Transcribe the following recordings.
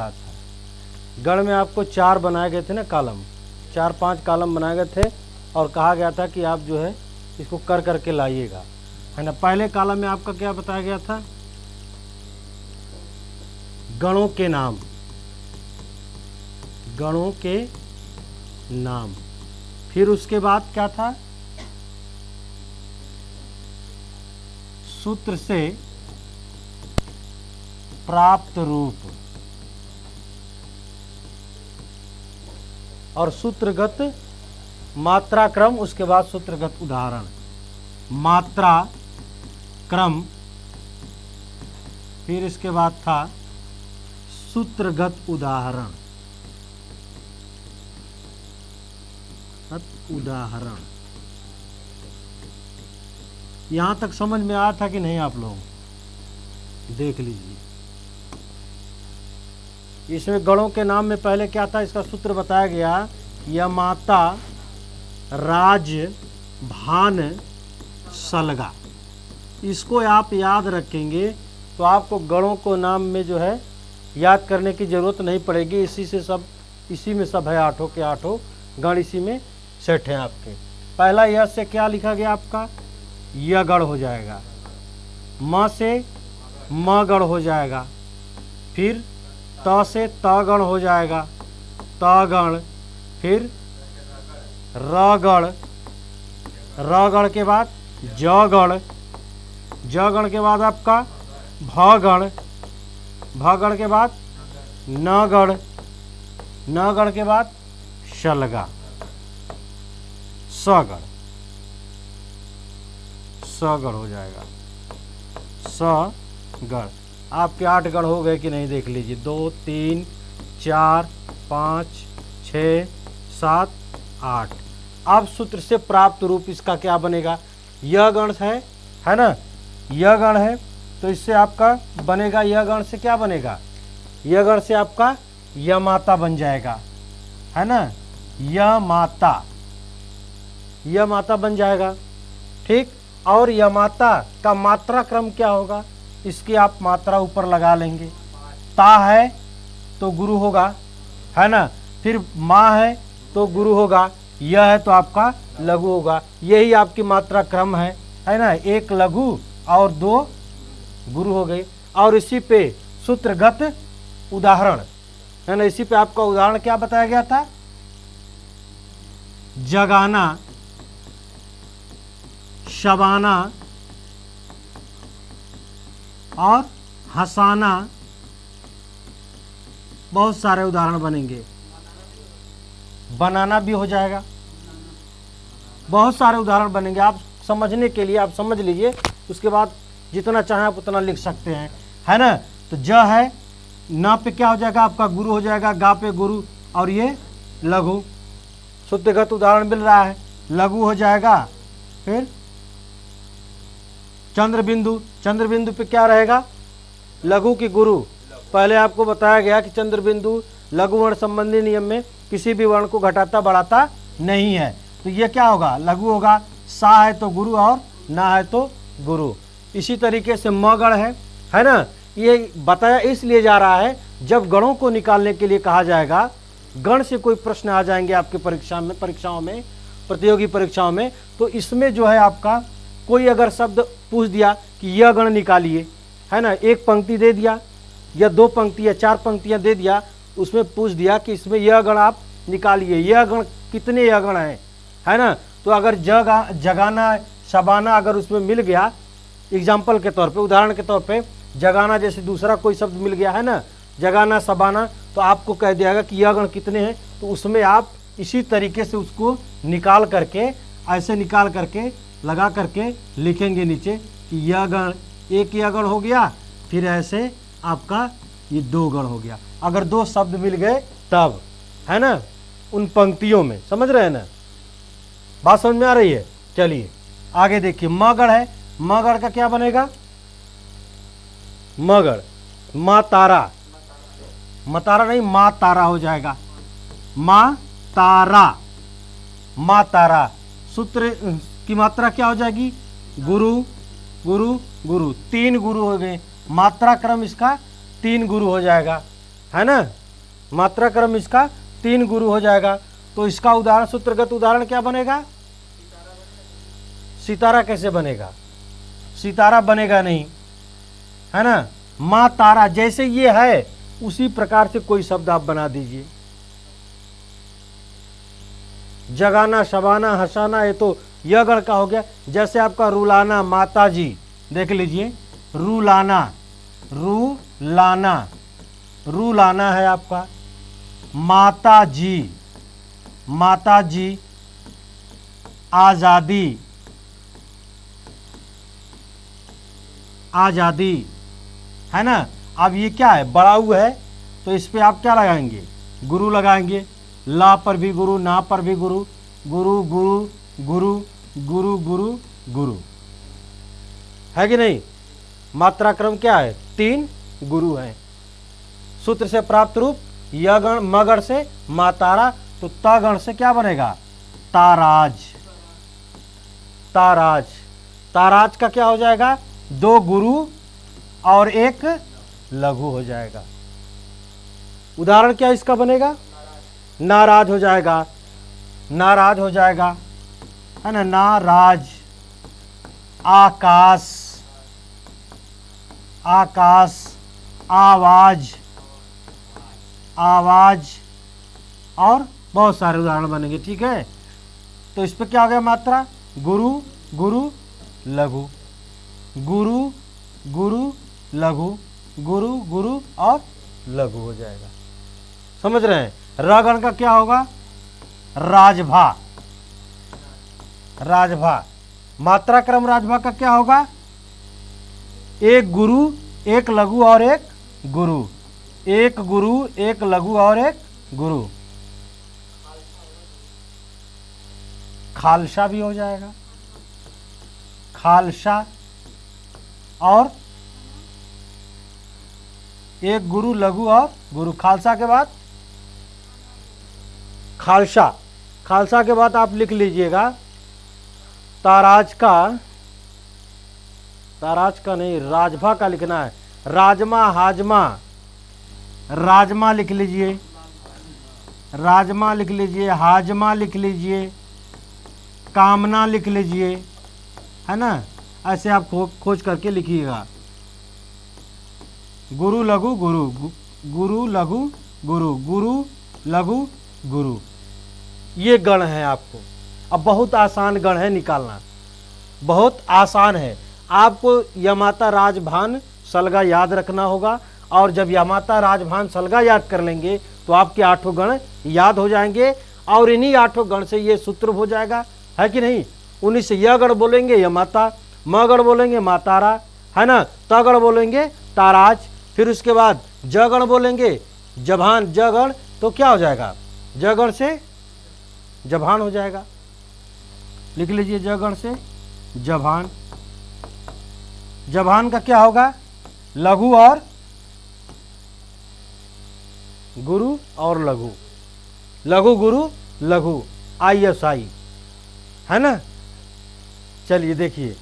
था। गण में आपको 4 बनाए गए थे ना, कॉलम, 4-5 कॉलम बनाए गए थे और कहा गया था कि आप जो है इसको कर करके लाइएगा, है ना। पहले कॉलम में आपका क्या बताया गया था? गणों के नाम, गणों के नाम। फिर उसके बाद क्या था? सूत्र से प्राप्त रूप और सूत्रगत मात्रा क्रम, उसके बाद सूत्रगत उदाहरण। मात्रा क्रम, फिर इसके बाद था सूत्रगत उदाहरण। उदाहरण यहां तक समझ में आया था कि नहीं? आप लोग देख लीजिए। इसमें गणों के नाम में पहले क्या था? इसका सूत्र बताया गया, यमाता राज भान सलगा। इसको आप याद रखेंगे तो आपको गणों को नाम में जो है याद करने की जरूरत नहीं पड़ेगी। इसी में सब है, 8 के 8 गण इसी में सेट है आपके। पहला यह से क्या लिखा गया आपका? य गण हो जाएगा। म से म गण हो जाएगा। फिर त से त गण हो जाएगा, त गण। फिर र गण, र गण के बाद ज गण, ज गण के बाद आपका भ गण, भ गण के बाद न गण, न गण के बाद शलगा, स गण, स गण हो जाएगा, स गण। आपके 8 गण हो गए कि नहीं? देख लीजिए, 2 3 4 5 6 7 8। अब सूत्र से प्राप्त रूप इसका क्या बनेगा? यह गण है ना, यह गण है तो इससे आपका बनेगा, यह गण से क्या बनेगा? यह गण से आपका यमाता बन जाएगा, है ना। यमाता, यमाता बन जाएगा, ठीक। और यमाता का मात्रा क्रम क्या होगा? इसकी आप मात्रा ऊपर लगा लेंगे। ता है तो गुरु होगा, है ना। फिर माँ है तो गुरु होगा, यह है तो आपका लघु होगा। यही आपकी मात्रा क्रम है ना। 1 लघु और 2 गुरु हो गए। और इसी पे सूत्रगत उदाहरण, है ना। इसी पे आपका उदाहरण क्या बताया गया था? जगाना, शबाना और हंसाना, बहुत सारे उदाहरण बनेंगे। बनाना भी हो जाएगा, बहुत सारे उदाहरण बनेंगे। आप समझने के लिए आप समझ लीजिए, उसके बाद जितना चाहें आप उतना लिख सकते हैं, है ना। तो ज है, ना पे क्या हो जाएगा आपका? गुरु हो जाएगा, गा पे गुरु, और ये लघु। सूत्रगत उदाहरण मिल रहा है, लघु हो जाएगा। फिर चंद्र बिंदु, चंद्र बिंदु पे क्या रहेगा? लघु की गुरु। पहले आपको बताया गया कि चंद्र बिंदु लघु वर्ण संबंधी नियम में किसी भी वर्ण को घटाता बढ़ाता नहीं है, तो ये क्या होगा? लघु होगा। सा है तो गुरु और ना है तो गुरु। इसी तरीके से म गण है ना। ये बताया इसलिए जा रहा है, जब गणों को निकालने के लिए कहा जाएगा, गण से कोई प्रश्न आ जाएंगे आपके परीक्षाओं में, प्रतियोगी परीक्षाओं में, तो इसमें जो है आपका कोई अगर शब्द पूछ दिया कि यह गण निकालिए, है ना, 1 पंक्ति दे दिया या 2 पंक्ति या 4 पंक्तियां दे दिया, उसमें पूछ दिया कि इसमें यह गण आप निकालिए, यह गण कितने यह गण हैं, है ना। तो अगर जगाना, शबाना अगर उसमें मिल गया, एग्जाम्पल के तौर पे, उदाहरण के तौर पे, जगाना जैसे दूसरा कोई शब्द मिल गया, है ना, जगाना, शबाना, तो आपको कह दिया कि यह गण कितने हैं, तो उसमें आप इसी तरीके से उसको निकाल करके, ऐसे निकाल करके लगा करके लिखेंगे नीचे कि यह गण, 1 यह गण हो गया, फिर ऐसे आपका ये 2 गण हो गया। अगर 2 शब्द मिल गए तब, है ना, उन पंक्तियों में। समझ रहे हैं ना? बात समझ में आ रही है? चलिए आगे देखिए। म गण है, म गण का क्या बनेगा? म गण, माँ तारा, मतारा नहीं, माँ तारा हो जाएगा। माँ तारा, माँ तारा। सूत्र की मात्रा क्या हो जाएगी? गुरु, गुरु, गुरु। 3 गुरु हो गए। मात्रा क्रम इसका 3 गुरु हो जाएगा, है ना, मात्रा क्रम इसका 3 गुरु हो जाएगा। तो इसका उदाहरण, सूत्रगत उदाहरण क्या बनेगा? सितारा कैसे बनेगा? सितारा बनेगा नहीं, है ना। माँ तारा जैसे ये है उसी प्रकार से कोई शब्द आप बना दीजिए। जगाना, शबाना, हंसाना, ये तो यह गण का हो गया। जैसे आपका रुलाना, माता जी, देख लीजिए, रुलाना, रुलाना, रुलाना है आपका। माता जी, माता जी, आजादी, आजादी, है ना। अब ये क्या है? बड़ा ऊ है, तो इस पे आप क्या लगाएंगे? गुरु लगाएंगे। ला पर भी गुरु, ना पर भी गुरु, गुरु गुरु गुरु गुरु गुरु गुरु, है कि नहीं। मात्रा क्रम क्या है? 3 गुरु हैं। सूत्र से प्राप्त रूप यगण, मगण से मातारा, तो तगण से क्या बनेगा? ताराज, ताराज। ताराज का क्या हो जाएगा? 2 गुरु और 1 लघु हो जाएगा। उदाहरण क्या इसका बनेगा? नाराज हो जाएगा, नाराज हो जाएगा, है ना। नाराज। आकाश, आकाश, आवाज, आवाज, और बहुत सारे उदाहरण बनेंगे, ठीक है। तो इस पे क्या हो गया? मात्रा गुरु गुरु लघु, गुरु गुरु लघु, गुरु गुरु और लघु हो जाएगा। समझ रहे हैं? रागण का क्या होगा? राजभा, राजभा। मात्रा क्रम राजभा का क्या होगा? 1 गुरु, 1 लघु और 1 गुरु, 1 गुरु, 1 लघु और 1 गुरु। खालसा भी हो जाएगा, खालसा, और 1 गुरु, लघु और गुरु। खालसा के बाद खालसा, खालसा के बाद आप लिख लीजिएगा ताराज का, ताराज का नहीं, राजभा का लिखना है। राजमा, हाजमा, राजमा लिख लीजिए, राजमा लिख लीजिए, हाजमा लिख लीजिए, कामना लिख लीजिए, है ना। ऐसे आप खोज करके लिखिएगा। गुरु लघु गुरु, गुरु लघु गुरु, गुरु लघु गुरु, ये गण है आपको। अब बहुत आसान गण है निकालना, बहुत आसान है। आपको यमाता राजभान सलगा याद रखना होगा, और जब यमाता राजभान सलगा याद कर लेंगे तो आपके 8 गण याद हो जाएंगे, और इन्हीं 8 गण से ये सूत्र हो जाएगा, है कि नहीं। उन्हीं से यह गण बोलेंगे यमाता, म गण बोलेंगे मातारा, है ना, त गण बोलेंगे ताराज, फिर उसके बाद ज गण बोलेंगे जभान, ज गण, तो क्या हो जाएगा? ज गण से जभान हो जाएगा। लिख लीजिए, ज गण से जभान। जभान का क्या होगा? लघु और गुरु और लघु, लघु गुरु लघु, ISI, है ना। चलिए देखिए,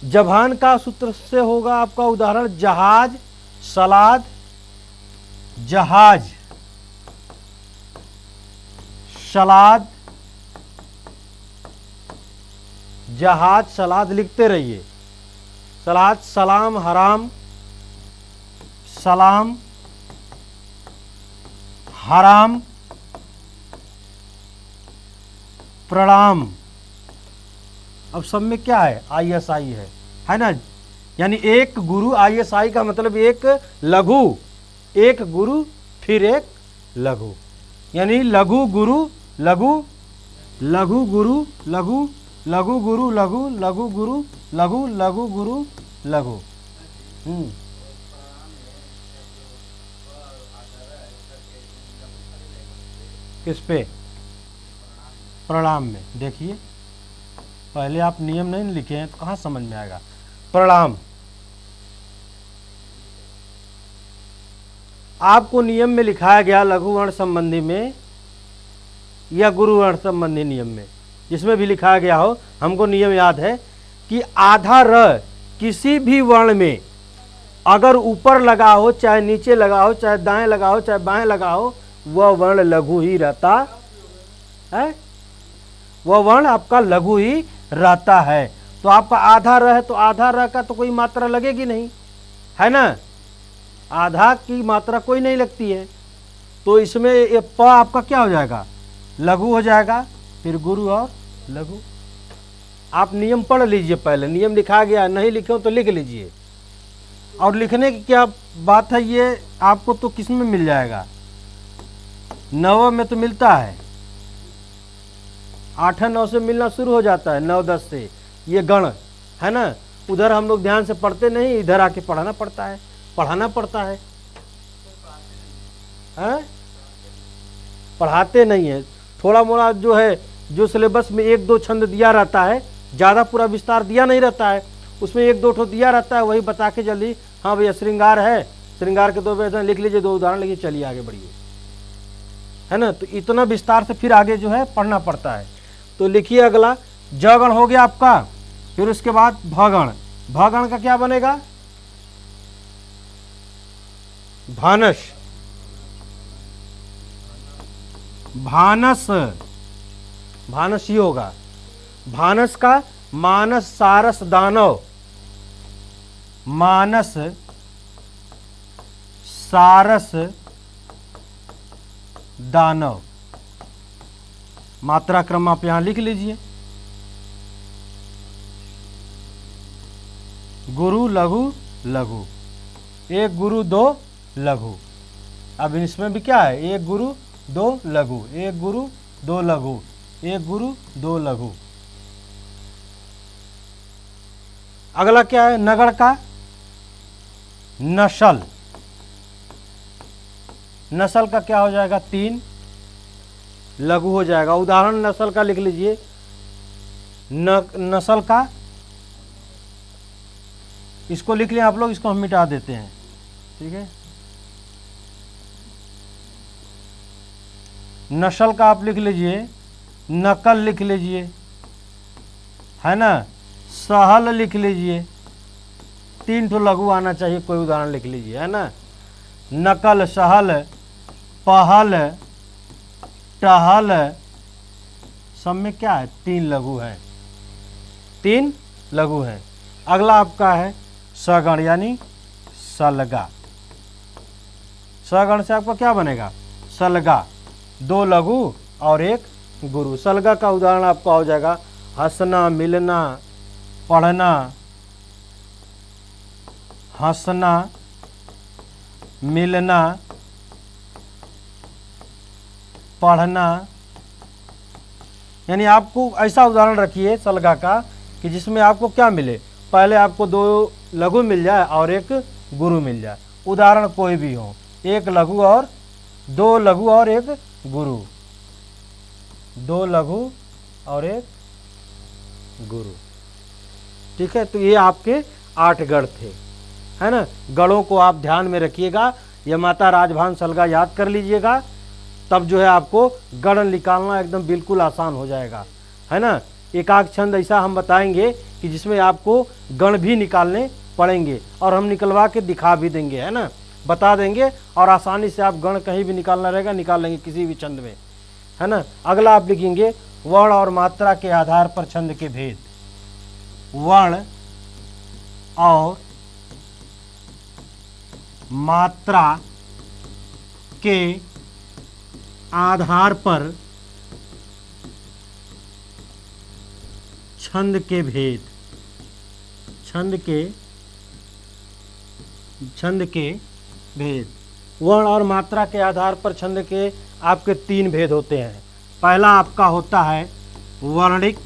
जभान का सूत्र से होगा आपका उदाहरण जहाज, सलाद, जहाज, सलाद, जहाज, सलाद लिखते रहिए। सलाद, सलाम, हराम, सलाम, हराम, प्रणाम। अब सब में क्या है? ISI है ना। यानी 1 गुरु, ISI का मतलब 1 लघु, 1 गुरु फिर 1 लघु, यानी लघु गुरु लघु, लघु गुरु लघु, लघु गुरु लघु, लघु गुरु लघु, लघु गुरु लघु। किस पे? प्रणाम में। देखिए, पहले आप नियम नहीं लिखे हैं तो कहाँ समझ में आएगा। प्रणाम, आपको नियम में लिखाया गया लघु वर्ण संबंधी में या गुरु वर्ण संबंधी नियम में, जिसमें भी लिखाया गया हो, हमको नियम याद है कि आधा र किसी भी वर्ण में अगर ऊपर लगा हो, चाहे नीचे लगा हो, चाहे दाएं लगा हो, चाहे बाएं लगा हो, वह वर्ण लघु ही रहता है। वह वर्ण आपका लघु ही रहता है। तो आपका आधा रह तो आधा रह का तो कोई मात्रा लगेगी नहीं, है ना। आधा की मात्रा कोई नहीं लगती है। तो इसमें ये प आपका क्या हो जाएगा, लघु हो जाएगा। फिर गुरु और लघु। आप नियम पढ़ लीजिए, पहले नियम लिखा गया, नहीं लिखे हो तो लिख लीजिए। और लिखने की क्या बात है, ये आपको तो किस में मिल जाएगा, नवम में तो मिलता है, 8 9 से मिलना शुरू हो जाता है, 9 10 से ये गण, है ना। उधर हम लोग ध्यान से पढ़ते नहीं, इधर आके पढ़ाना पड़ता है, पढ़ाना पड़ता है, पढ़ाते नहीं है। थोड़ा मोड़ा जो है, जो सिलेबस में 1 2 छंद दिया रहता है, ज़्यादा पूरा विस्तार दिया नहीं रहता है, उसमें 1 2 ठो दिया रहता है, वही बता के जल्दी, हाँ भैया श्रृंगार है, श्रृंगार के 2 वेदना लिख लीजिए, 2 उदाहरण लिखिए, चलिए आगे बढ़िए, है ना। तो इतना विस्तार से फिर आगे जो है पढ़ना पड़ता है। तो लिखिए अगला, जगण हो गया आपका। फिर उसके बाद भगण। भगण का क्या बनेगा, भानस, भानस, भानस ही होगा। भानस का मानस सारस दानव, मानस सारस दानव। मात्रा क्रम आप यहां लिख लीजिए, गुरु लघु लघु, 1 गुरु 2 लघु। अब इसमें भी क्या है, 1 गुरु 2 लघु, 1 गुरु 2 लघु, 1 गुरु 2 लघु। अगला क्या है, नगण का नसल। नसल का क्या हो जाएगा, 3 लघु हो जाएगा। उदाहरण नसल का लिख लीजिए, नसल का, इसको लिख लिया आप लोग, इसको हम मिटा देते हैं, ठीक है। नसल का आप लिख लीजिए, नकल लिख लीजिए, है ना, सहल लिख लीजिए, 3 ठो लघु आना चाहिए, कोई उदाहरण लिख लीजिए, है ना। नकल, सहल, पहल, टहल, सब में क्या है, 3 लघु है, 3 लघु है। अगला आपका है सगण यानी सलगा। सगण से आपका क्या बनेगा, सलगा, 2 लघु और 1 गुरु। सलगा का उदाहरण आपका हो जाएगा हंसना, मिलना, पढ़ना, हंसना, मिलना, पढ़ना। यानी आपको ऐसा उदाहरण रखिए सलगा का कि जिसमें आपको क्या मिले, पहले आपको 2 लघु मिल जाए और 1 गुरु मिल जाए। उदाहरण कोई भी हो, 1 लघु और 2 लघु और 1 गुरु, 2 लघु और 1 गुरु, ठीक है। तो ये आपके 8 गढ़ थे, है ना। गढ़ों को आप ध्यान में रखिएगा, यह माता राजभान सलगा याद कर लीजिएगा, तब जो है आपको गढ़ निकालना एकदम बिल्कुल आसान हो जाएगा, है ना। एकाक छंद ऐसा हम बताएंगे कि जिसमें आपको गण भी निकालने पड़ेंगे, और हम निकलवा के दिखा भी देंगे, है ना, बता देंगे, और आसानी से आप गण कहीं भी निकालना रहेगा निकाल लेंगे किसी भी छंद में, है ना। अगला आप लिखेंगे वर्ण और मात्रा के आधार पर छंद के भेद। वर्ण और मात्रा के आधार पर छंद के भेद, छंद के भेद। वर्ण और मात्रा के आधार पर छंद के आपके 3 भेद होते हैं। पहला आपका होता है वर्णिक,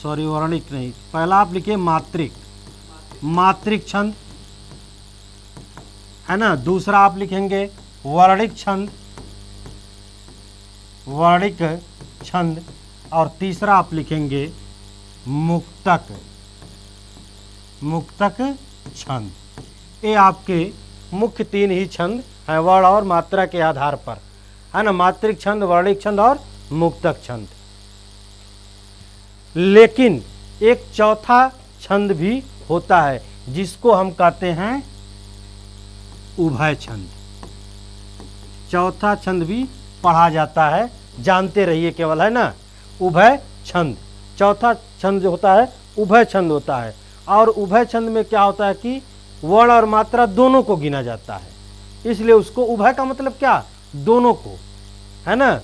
वर्णिक नहीं, पहला आप लिखिए मात्रिक, मात्रिक छंद, है ना। दूसरा आप लिखेंगे वर्णिक छंद, वर्णिक छंद, और तीसरा आप लिखेंगे मुक्तक, मुक्तक छंद। ये आपके मुख्य 3 ही छंद हैं वर्ण और मात्रा के आधार पर, है ना। मात्रिक छंद, वर्णिक छंद और मुक्तक छंद। लेकिन एक चौथा छंद भी होता है, जिसको हम कहते हैं उभय छंद। चौथा छंद भी पढ़ा जाता है, जानते रहिए केवल, है ना। उभय छंद, चौथा छंद जो होता है उभय छंद होता है। और उभय छंद में क्या होता है कि वर्ण और मात्रा दोनों को गिना जाता है, इसलिए उसको उभय का मतलब क्या, दोनों को, है ना।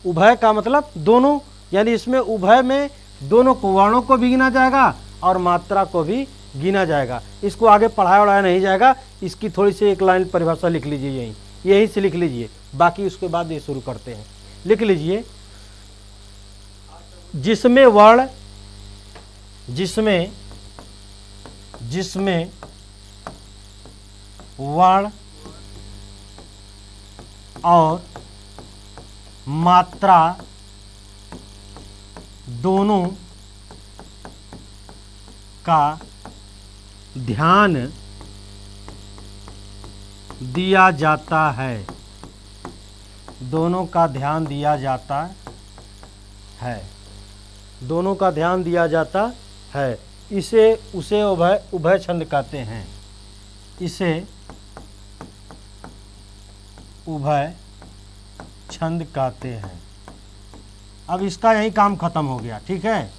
उभय का मतलब दोनों, यानी इसमें उभय में दोनों को, वर्णों को भी गिना जाएगा और मात्रा को भी गिना जाएगा। इसको आगे पढ़ाया उड़ाया नहीं जाएगा, इसकी थोड़ी सी एक लाइन परिभाषा लिख लीजिए, यहीं से लिख लीजिए, बाकी उसके बाद ये शुरू करते हैं। लिख लीजिए, जिसमें वर्ण, जिसमें वर्ण और मात्रा दोनों का ध्यान दिया जाता है, दोनों का ध्यान दिया जाता है, दोनों का ध्यान दिया जाता है। इसे उसे उभय छंद कहते हैं, इसे उभय छंद कहते हैं। अब इसका यही काम खत्म हो गया, ठीक है।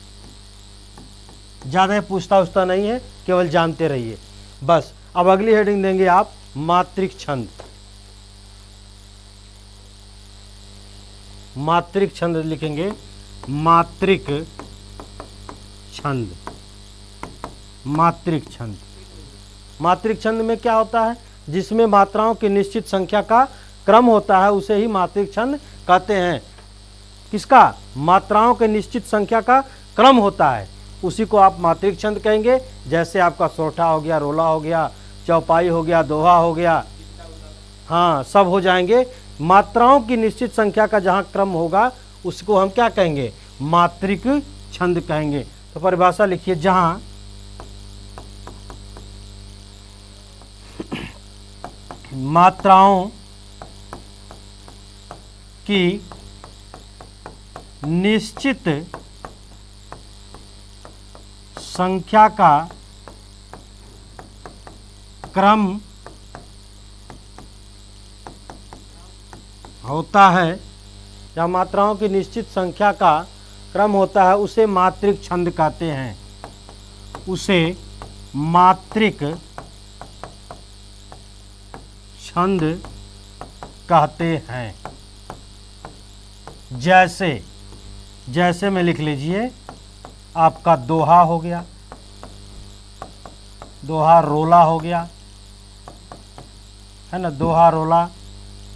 ज़्यादा पूछता उछता नहीं है, केवल जानते रहिए बस। अब अगली हेडिंग देंगे आप मात्रिक छंद। मात्रिक छंद लिखेंगे, मात्रिक छंद। मात्रिक छंद, मात्रिक छंद में क्या होता है, जिसमें मात्राओं की निश्चित संख्या का क्रम होता है उसे ही मात्रिक छंद कहते हैं। किसका, मात्राओं के निश्चित संख्या का क्रम होता है, उसी को आप मात्रिक छंद कहेंगे। जैसे आपका सोठा हो गया, रोला हो गया, चौपाई हो गया, दोहा हो गया, हाँ सब हो जाएंगे। मात्राओं की निश्चित संख्या का जहाँ क्रम होगा उसको हम क्या कहेंगे, मात्रिक छंद कहेंगे। तो परिभाषा लिखिए, जहाँ मात्राओं की निश्चित संख्या का क्रम होता है, या मात्राओं की निश्चित संख्या का क्रम होता है, उसे मात्रिक छंद कहते हैं, उसे मात्रिक छंद कहते हैं। जैसे में लिख लीजिए, आपका दोहा हो गया, दोहा रोला हो गया, है ना, दोहा रोला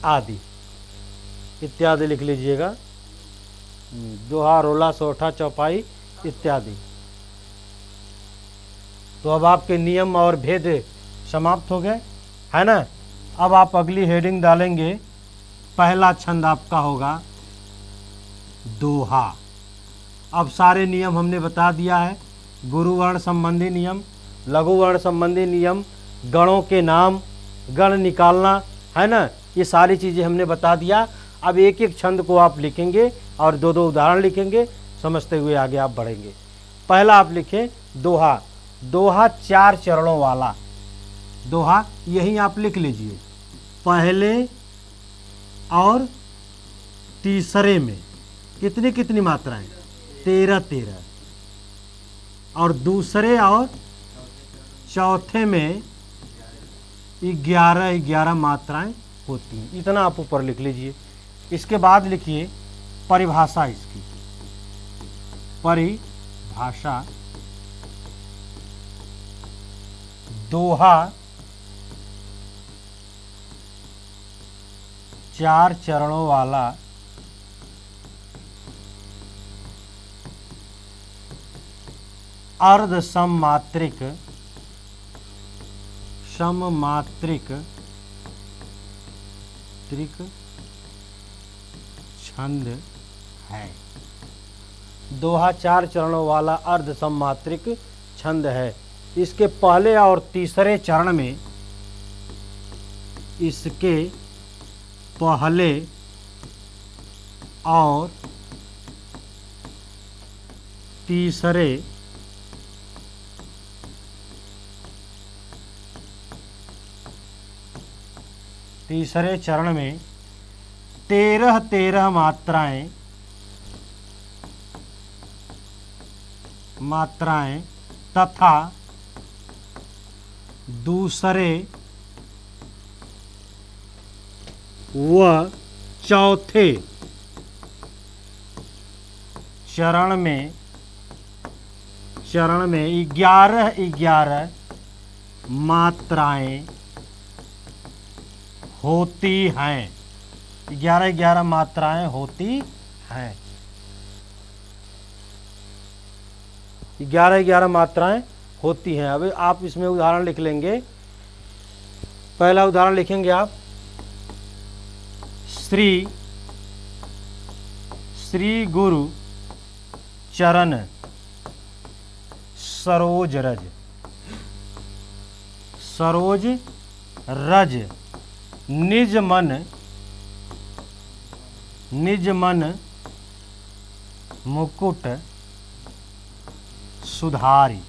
आदि इत्यादि लिख लीजिएगा। दोहा रोला सोठा चौपाई इत्यादि। तो अब आपके नियम और भेद समाप्त हो गए, है ना। अब आप अगली हेडिंग डालेंगे, पहला छंद आपका होगा दोहा। अब सारे नियम हमने बता दिया है, गुरु वर्ण संबंधी नियम, लघु वर्ण संबंधी नियम, गणों के नाम, गण निकालना, है ना, ये सारी चीज़ें हमने बता दिया। अब एक एक छंद को आप लिखेंगे और दो दो उदाहरण लिखेंगे, समझते हुए आगे आप बढ़ेंगे। पहला आप लिखें दोहा। दोहा 4 चरणों वाला दोहा, यही आप लिख लीजिए। पहले और तीसरे में कितनी कितनी मात्राएं, 13 और दूसरे और चौथे में 11 मात्राएं होती हैं। इतना आप ऊपर लिख लीजिए। इसके बाद लिखिए परिभाषा, इसकी परिभाषा। दोहा 4 चरणों वाला अर्ध सममात्रिक छंद है। दोहा 4 चरणों वाला अर्ध सममात्रिक छंद है। इसके पहले और तीसरे चरण में, इसके पहले और तीसरे तीसरे चरण में 13 मात्राएं तथा दूसरे व चौथे चरण में 11 मात्राएं होती हैं। 11 मात्राएं होती हैं। 11 मात्राएं होती हैं। अब आप इसमें उदाहरण लिख लेंगे। पहला उदाहरण लिखेंगे आप, श्री गुरु चरण सरोज रज निज मन मुकुट सुधारी।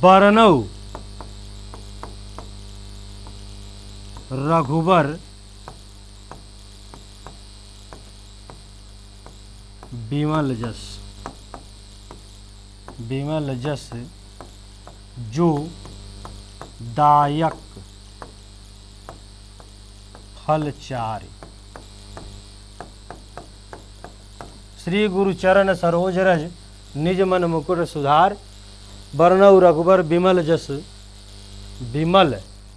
बरनऊ रघुबर विमल जस जो दायक फलचारी। श्री गुरु चरण सरोज रज निज मन मुकुट सुधार। बरनऊ रघुबर विमल जस, विमल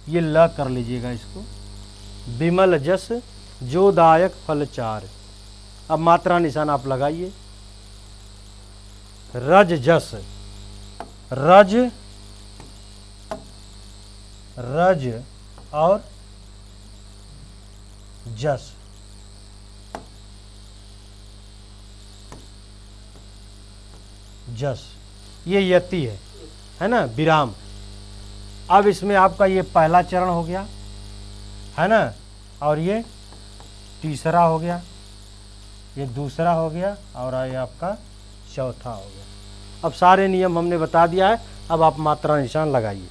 ये ल कर लीजिएगा इसको, विमल जस जो दायक फलचार। अब मात्रा निशान आप लगाइए। रज जस, रज और जस, ये यति है ना, विराम। अब इसमें आपका ये पहला चरण हो गया है ना, और ये तीसरा हो गया, ये दूसरा हो गया, और ये आपका चौथा हो गया। अब सारे नियम हमने बता दिया है। अब आप मात्रा निशान लगाइए।